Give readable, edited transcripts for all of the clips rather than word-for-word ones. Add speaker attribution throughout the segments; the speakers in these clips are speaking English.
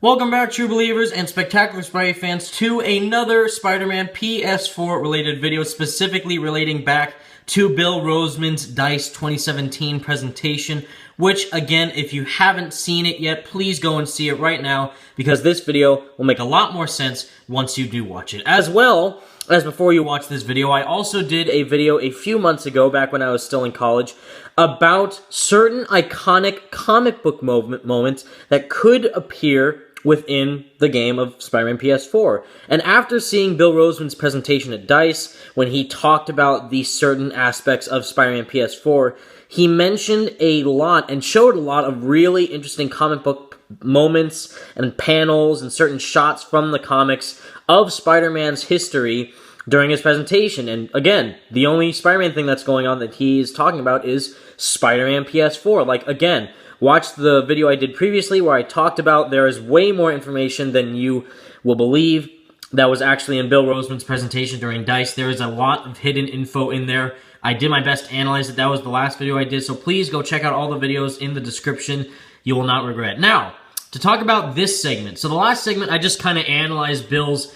Speaker 1: Welcome back, true believers and spectacular Spidey fans, to another Spider-Man PS4 related video, specifically relating back to Bill Rosemann's DICE 2017 presentation, which, again, if you haven't seen it yet, please go and see it right now, because this video will make a lot more sense once you do watch it. As well as before you watch this video, I also did a video a few months ago, back when I was still in college, about certain iconic comic book moments that could appear within the game of Spider-Man PS4. And after seeing Bill Rosemann's presentation at DICE, when he talked about the certain aspects of Spider-Man PS4, he mentioned a lot and showed a lot of really interesting comic book moments and panels and certain shots from the comics of Spider-Man's history during his presentation. And again, the only Spider-Man thing that's going on that he's talking about is Spider-Man PS4. Like, again, watch the video I did previously where I talked about there is way more information than you will believe that was actually in Bill Rosemann's presentation during DICE. There is a lot of hidden info in there. I did my best to analyze it. That was the last video I did, so please go check out all the videos in the description. You will not regret. Now, to talk about this segment. So the last segment, I just kind of analyzed Bill's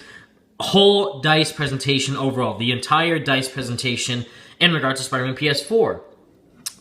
Speaker 1: whole DICE presentation overall, the entire DICE presentation in regards to Spider-Man PS4.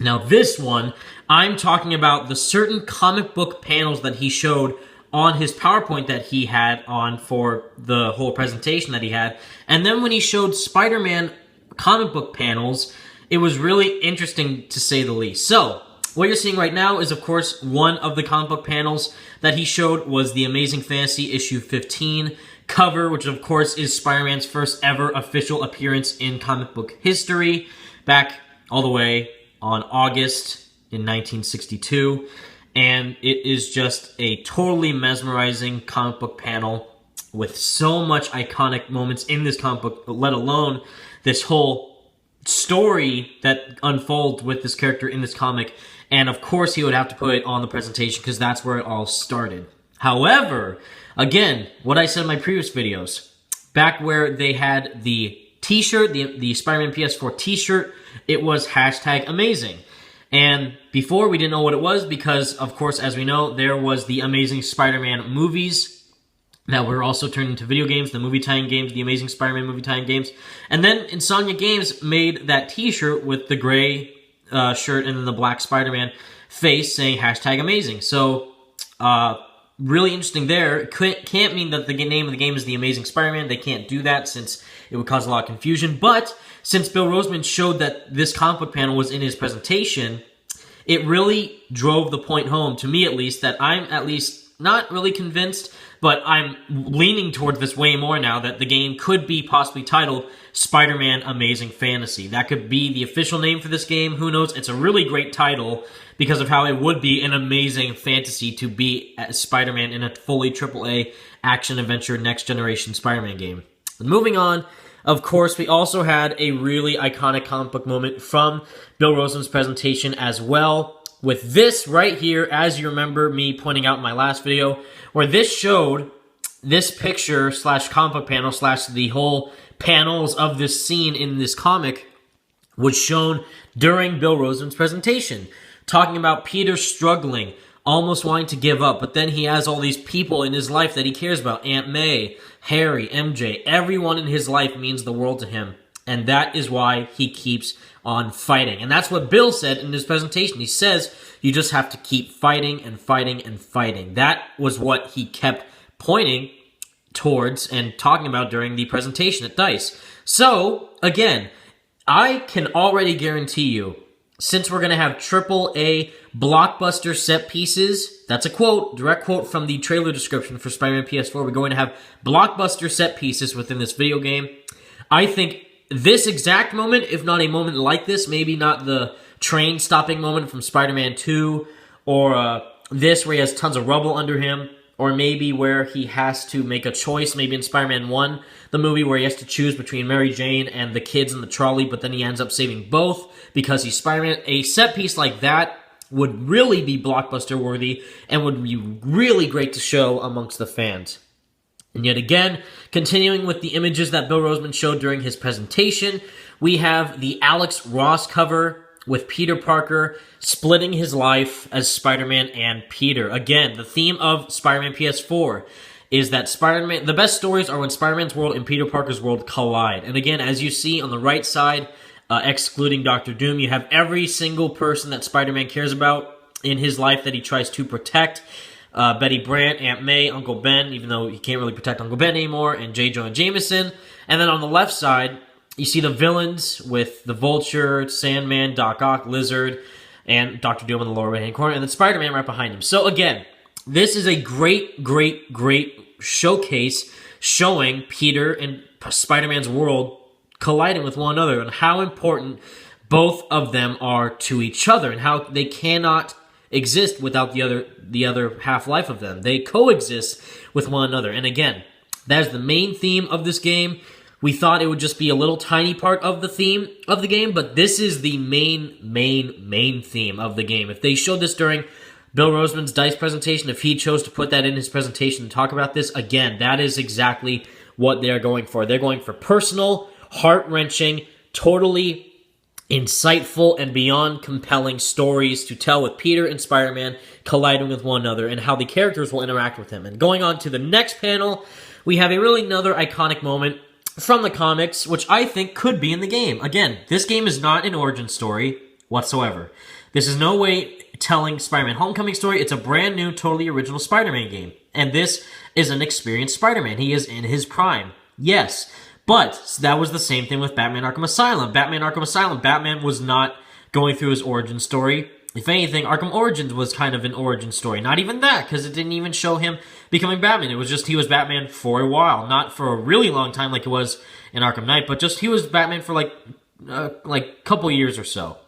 Speaker 1: Now this one, I'm talking about the certain comic book panels that he showed on his PowerPoint that he had on for the whole presentation that he had. And then when he showed Spider-Man comic book panels, it was really interesting to say the least. So, what you're seeing right now is, of course, one of the comic book panels that he showed was the Amazing Fantasy issue 15 cover, which of course is Spider-Man's first ever official appearance in comic book history, back all the way on August in 1962, and it is just a totally mesmerizing comic book panel with so much iconic moments in this comic book, let alone this whole story that unfolds with this character in this comic. And of course he would have to put it on the presentation because that's where it all started. However, again, what I said in my previous videos, back where they had the t-shirt, the Spider-Man PS4 t-shirt, it was #amazing. And before, we didn't know what it was because, of course, as we know, there was the Amazing Spider-Man movies that were also turned into video games, the movie tie-in games, the Amazing Spider-Man movie tie-in games. And then Insomnia Games made that t-shirt with the gray shirt and then the black Spider-Man face saying #amazing. So, really interesting there. It can't mean that the name of the game is The Amazing Spider-Man. They can't do that since it would cause a lot of confusion. But since Bill Rosemann showed that this comic book panel was in his presentation, it really drove the point home, to me at least, that I'm at least not really convinced, but I'm leaning towards this way more now, that the game could be possibly titled Spider-Man Amazing Fantasy. That could be the official name for this game. Who knows? It's a really great title because of how it would be an amazing fantasy to be Spider-Man in a fully AAA action-adventure next-generation Spider-Man game. Moving on, of course, we also had a really iconic comic book moment from Bill Rosemann's presentation as well, with this right here, as you remember me pointing out in my last video, where this showed this picture / comic book panel / the whole panels of this scene in this comic was shown during Bill Rosemann's presentation, talking about Peter struggling, almost wanting to give up, but then he has all these people in his life that he cares about. Aunt May, Harry, MJ, everyone in his life means the world to him. And that is why he keeps on fighting. And that's what Bill said in his presentation. He says, you just have to keep fighting and fighting and fighting. That was what he kept pointing towards and talking about during the presentation at DICE. So, again, I can already guarantee you, since we're going to have AAA blockbuster set pieces, that's a quote, direct quote from the trailer description for Spider-Man PS4, we're going to have blockbuster set pieces within this video game. I think this exact moment, if not a moment like this, maybe not the train stopping moment from Spider-Man 2, or this where he has tons of rubble under him, or maybe where he has to make a choice, maybe in Spider-Man 1, the movie where he has to choose between Mary Jane and the kids in the trolley, but then he ends up saving both because he's Spider-Man. A set piece like that would really be blockbuster worthy and would be really great to show amongst the fans. And yet again, continuing with the images that Bill Rosemann showed during his presentation, we have the Alex Ross cover with Peter Parker splitting his life as Spider-Man and Peter. Again, the theme of Spider-Man PS4 is that Spider-Man, the best stories are when Spider-Man's world and Peter Parker's world collide. And again, as you see on the right side, excluding Doctor Doom, you have every single person that Spider-Man cares about in his life that he tries to protect. Betty Brant, Aunt May, Uncle Ben, even though he can't really protect Uncle Ben anymore, and J. Jonah Jameson. And then on the left side, you see the villains with the Vulture, Sandman, Doc Ock, Lizard, and Doctor Doom in the lower right-hand corner, and then Spider-Man right behind him. So again, this is a great, great, great showcase showing Peter and Spider-Man's world colliding with one another and how important both of them are to each other and how they cannot exist without the other half-life of them. They coexist with one another. And again, that is the main theme of this game. We thought it would just be a little tiny part of the theme of the game, but this is the main theme of the game. If they showed this during Bill Rosemann's DICE presentation, if he chose to put that in his presentation and talk about this, again, that is exactly what they're going for. They're going for personal, heart-wrenching, totally insightful and beyond compelling stories to tell with Peter and Spider-Man colliding with one another and how the characters will interact with him. And going on to the next panel, we have another iconic moment from the comics, which I think could be in the game. Again, this game is not an origin story whatsoever. This is no way telling Spider-Man Homecoming story. It's a brand new, totally original Spider-Man game. And this is an experienced Spider-Man. He is in his prime. Yes. But that was the same thing with Batman Arkham Asylum. Batman was not going through his origin story. If anything, Arkham Origins was kind of an origin story. Not even that, because it didn't even show him becoming Batman. It was just he was Batman for a while. Not for a really long time like it was in Arkham Knight, but just he was Batman for like a couple years or so.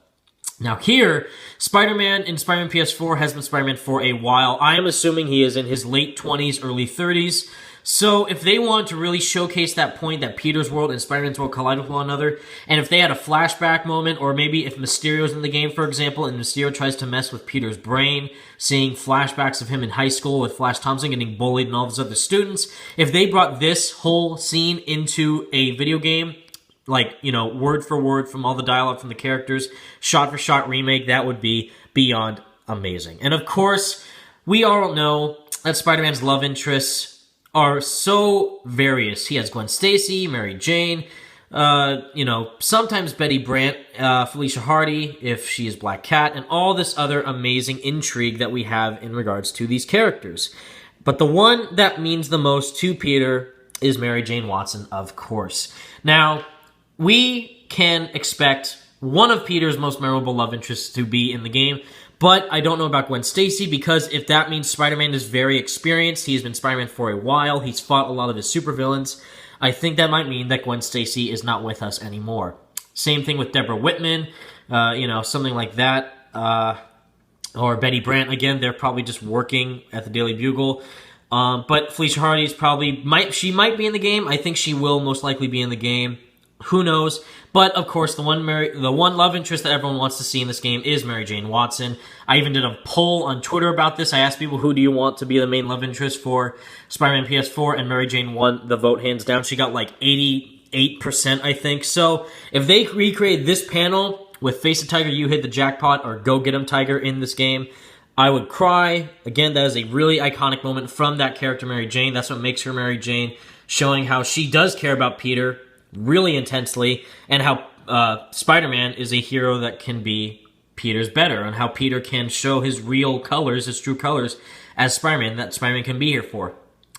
Speaker 1: Now here, Spider-Man in Spider-Man PS4 has been Spider-Man for a while. I am assuming he is in his late 20s, early 30s. So if they want to really showcase that point that Peter's world and Spider-Man's world collide with one another, and if they had a flashback moment, or maybe if Mysterio's in the game, for example, and Mysterio tries to mess with Peter's brain, seeing flashbacks of him in high school with Flash Thompson getting bullied and all those other students, if they brought this whole scene into a video game, like, you know, word for word from all the dialogue from the characters, shot for shot remake, that would be beyond amazing. And of course, we all know that Spider-Man's love interests are so various. He has Gwen Stacy, Mary Jane, sometimes Betty Brant, Felicia Hardy, if she is Black Cat, and all this other amazing intrigue that we have in regards to these characters. But the one that means the most to Peter is Mary Jane Watson, of course. Now, we can expect one of Peter's most memorable love interests to be in the game, but I don't know about Gwen Stacy, because if that means Spider-Man is very experienced, he's been Spider-Man for a while, he's fought a lot of his supervillains, I think that might mean that Gwen Stacy is not with us anymore. Same thing with Deborah Whitman, something like that, or Betty Brant, again, they're probably just working at the Daily Bugle. But Felicia Hardy she might be in the game. I think she will most likely be in the game. Who knows? But, of course, the one love interest that everyone wants to see in this game is Mary Jane Watson. I even did a poll on Twitter about this. I asked people, who do you want to be the main love interest for Spider-Man PS4? And Mary Jane won the vote hands down. She got like 88%, I think. So, if they recreate this panel with Face the Tiger, You Hit the Jackpot, or Go Get 'em Tiger in this game, I would cry. Again, that is a really iconic moment from that character, Mary Jane. That's what makes her Mary Jane, showing how she does care about Peter really intensely, and how Spider-Man is a hero that can be Peter's better, and how Peter can show his real colors, his true colors, as Spider-Man, that Spider-Man can be here for.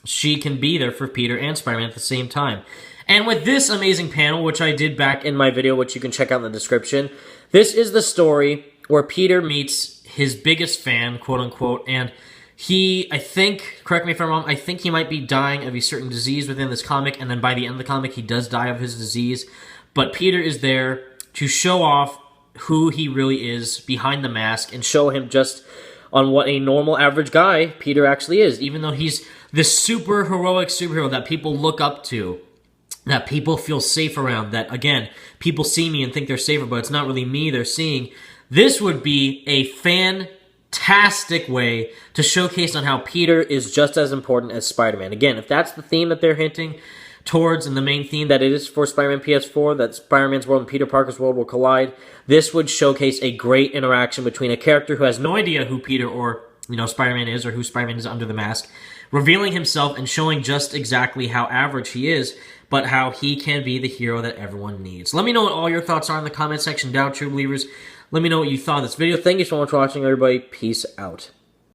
Speaker 1: She can be there for Peter and Spider-Man at the same time. And with this amazing panel, which I did back in my video, which you can check out in the description, this is the story where Peter meets his biggest fan, quote-unquote, and he, I think, correct me if I'm wrong, I think he might be dying of a certain disease within this comic, and then by the end of the comic, he does die of his disease. But Peter is there to show off who he really is behind the mask, and show him just on what a normal, average guy Peter actually is. Even though he's this super heroic superhero that people look up to, that people feel safe around, that, again, people see me and think they're safer, but it's not really me they're seeing. This would be a fantastic way to showcase on how Peter is just as important as Spider-Man. Again, if that's the theme that they're hinting, towards, and the main theme that it is for Spider-Man PS4, that Spider-Man's world and Peter Parker's world will collide, this would showcase a great interaction between a character who has no idea who Peter or, Spider-Man is, or who Spider-Man is under the mask, revealing himself and showing just exactly how average he is, but how he can be the hero that everyone needs. Let me know what all your thoughts are in the comment section down, true believers. Let me know what you thought of this video. Thank you so much for watching, everybody. Peace out.